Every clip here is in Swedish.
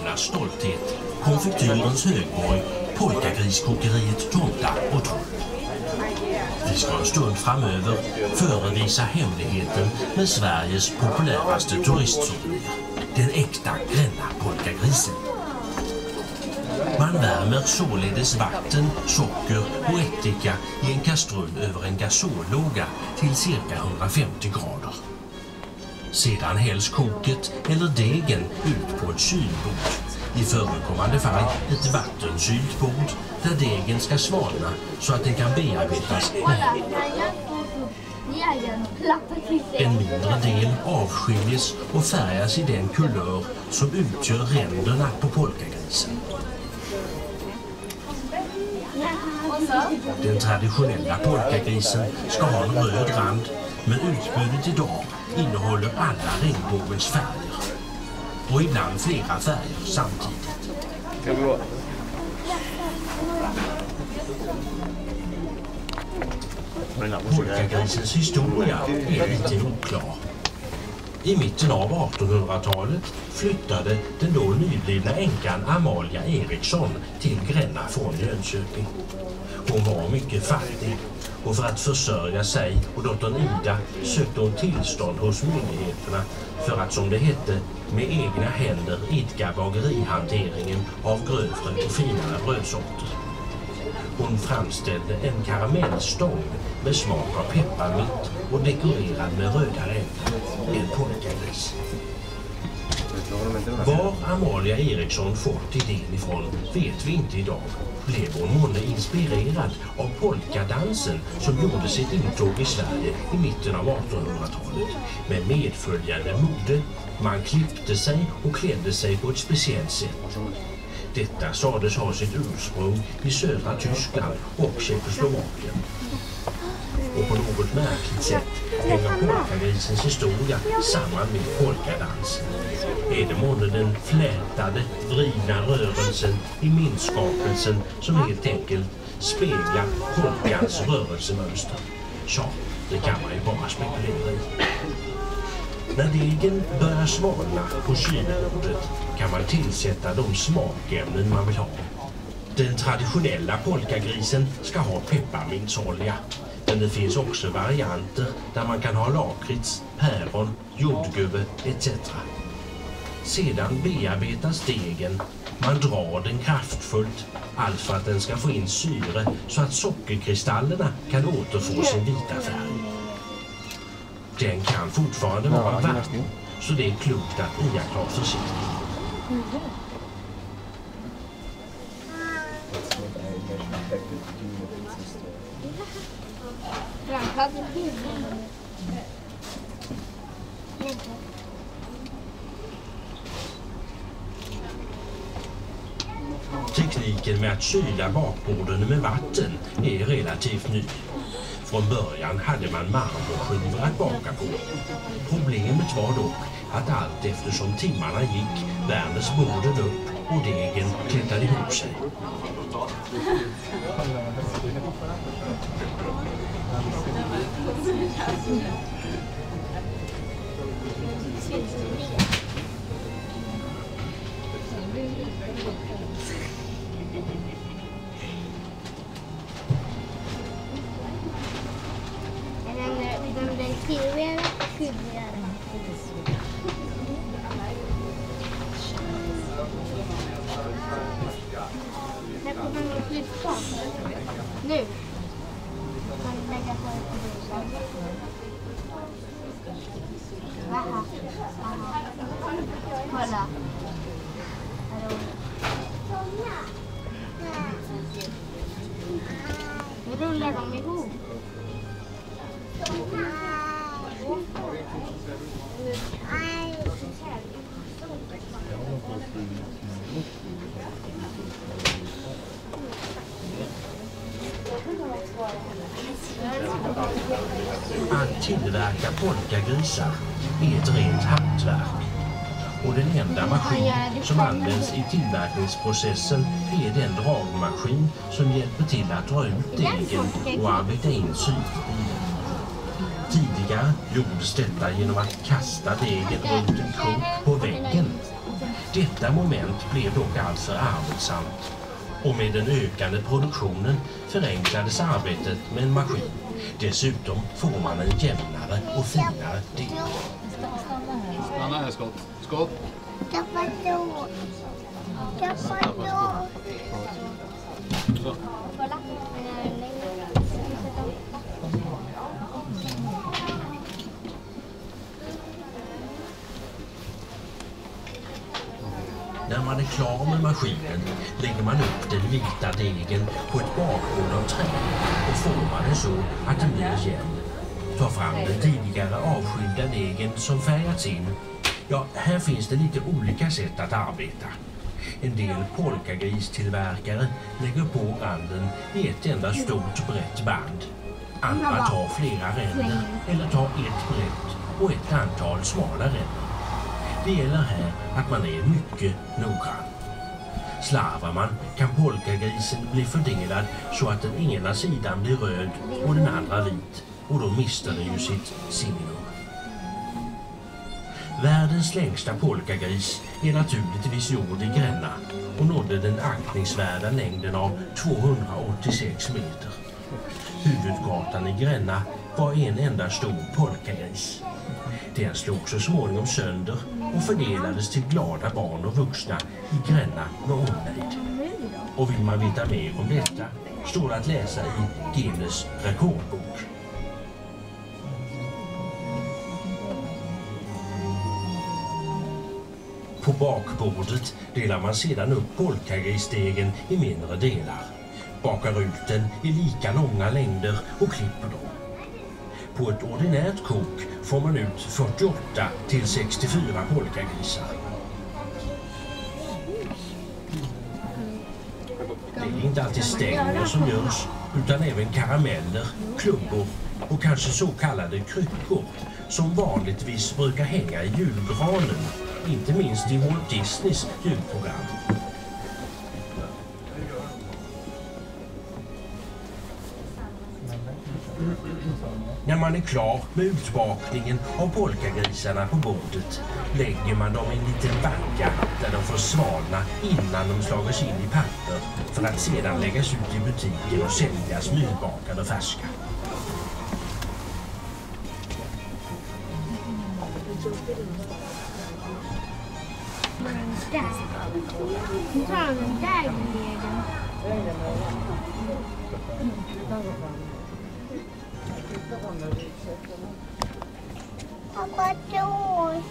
Skånes stolthet, konfektyrens högborg, polkagriskokeriet Tomta och Troll. Vi ska en stund framöver förevisa hemligheten med Sveriges populäraste turistsouvenir, den äkta Gränna polkagrisen. Man värmer således vatten, socker och ättika i en kastrull över en gasollåga till cirka 150 grader. Sedan hälls koket eller degen ut på ett kylbord, i förekommande fall ett vattenkylt bord där degen ska svalna så att den kan bearbetas med. En mindre del avskiljes och färgas i den kulör som utgör ränderna på polkagrisen. Den traditionella polkagrisen ska ha en röd rand, men utbudet idag innehåller alla regnbågens färger. Och ibland flera färger samtidigt. Polkagrisens historia är lite oklar. I mitten av 1800-talet flyttade den då nyblivna änkan Amalia Eriksson till Gränna från Jönköping. Hon var mycket fattig och för att försörja sig och dottern Ida sökte hon tillstånd hos myndigheterna för att, som det hette, med egna händer idka bagerihanteringen av grövre och finare brödsorter. Hon framställde en karamellstång med smak av pepparmint och dekorerad med röda ränder, en polkagris. Var Amalia Eriksson fått idén ifrån vet vi inte idag. Blev hon månne inspirerad av polkadansen som gjorde sitt intåg i Sverige i mitten av 1800-talet med medföljande mode. Man klippte sig och klädde sig på ett speciellt sätt. Detta sades ha sitt ursprung i södra Tyskland och Tjeckoslovakien. Och på något märkligt sätt hänger polkagrisens historia samman med polkadansen. Är det månne den flätade, vridna rörelsen i minskapelsen som helt enkelt speglar polkans rörelsemönster? Ja, det kan man ju bara spekulera i. När degen börjar svalna på kylbordet kan man tillsätta de smakämnen man vill ha. Den traditionella polkagrisen ska ha pepparmintsolja. Men det finns också varianter där man kan ha lakrits, päron, jordgubbe etc. Sedan bearbetas degen. Man drar den kraftfullt, allt för att den ska få in syre så att sockerkristallerna kan återfå sin vita färg. Den kan fortfarande vara varm, så det är klokt att iaktta försiktigt. Tekniken med att kyla bakborden med vatten är relativt ny. Från början hade man marmorskivor att baka på. Problemet var dock att allt eftersom timmarna gick värmdes borden upp och degen klättrade ihop sig. Nu. Man lägger på ett Aha. Kolla. Nu rullar de ihop. Att tillverka polkagrisar är ett rent hantverk. Och den enda maskin som används i tillverkningsprocessen är den dragmaskin som hjälper till att dra ut degen och arbeta in syret i den. Tidigare gjordes detta genom att kasta degen runt en krok på väggen. Detta moment blev dock alltför arbetsamt och med den ökande produktionen förenklades arbetet med en maskin. Dessutom får man en jämnare och finare deg. Stanna här, Skott. Skott. Så. När man är klar med maskinen lägger man upp den vita degen på ett bakbord av trä och formar den så att den blir jämn. Ta fram den tidigare avskilda degen som färgats in. Ja, här finns det lite olika sätt att arbeta. En del polkagristillverkare lägger på randen i ett enda stort brett band. Andra tar flera ränder eller tar ett brett och ett antal smala ränder. Det gäller här att man är mycket noggrann. Slarvar man kan polkagrisen bli fördelad så att den ena sidan blir röd och den andra vit, och då mister den ju sitt signum. Världens längsta polkagris är naturligtvis gjord i Gränna och nådde den aktningsvärda längden av 286 meter. Huvudgatan i Gränna var en enda stor polkagris. Den slog så småningom sönder och fördelades till glada barn och vuxna i Gränna med omnejd. Och vill man veta mer om detta står det att läsa i Guinness rekordbok. På bakbordet delar man sedan upp polkagrisdegen i mindre delar, bakar ut den i lika långa längder och klipper dem. På ett ordinärt kok får man ut 48 till 64 polkagrisar. Det är inte alltid stänger som görs, utan även karameller, klubbor och kanske så kallade kryckor som vanligtvis brukar hänga i julgranen, inte minst i Walt Disneys julprogram. När man är klar med utbakningen av polkagrisarna på bordet lägger man dem i en liten vagga där de får svalna innan de slagits in i papper för att sedan läggas ut i butiken och säljas nybakade färska. Nu tar han den där degen. Pappa tår.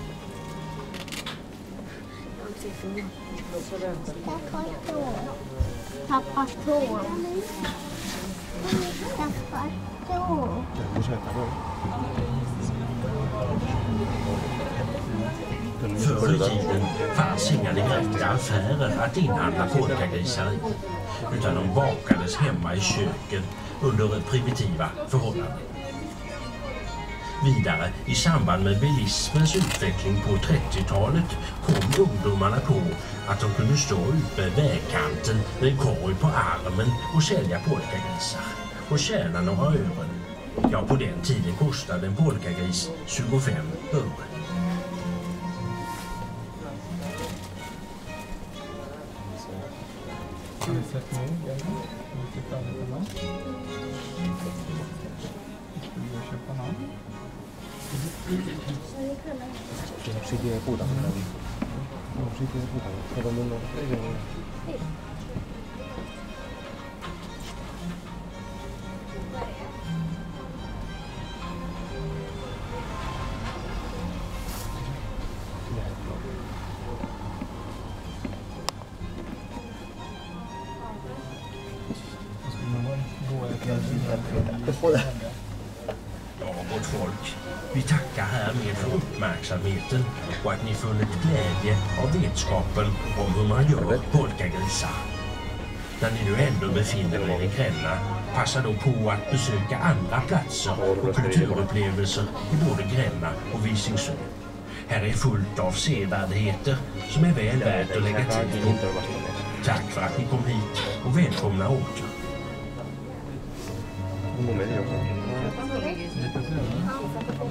Pappa tår. Förr i tiden fanns inga direkta affärer att inhandla polkagrisar i, utan de bakades hemma i köken under primitiva förhållanden. Vidare, i samband med bilismens utveckling på 30-talet kom ungdomarna på att de kunde stå ute vid vägkanten med en korg på armen och sälja polkagrisar och tjäna några ören. Ja, på den tiden kostade en polkagris 25 öre. Ja, gott folk. Vi tackar härmed för uppmärksamheten och att ni funnit glädje av vetskapen om hur man gör polkagrisar. När ni nu ändå befinner er i Gränna, passa då på att besöka andra platser och kulturupplevelser i både Gränna och Visingsö. Här är fullt av sevärdigheter som är väl värt att lägga tid på. Tack för att ni kom hit och välkomna åter.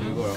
Nu går jag.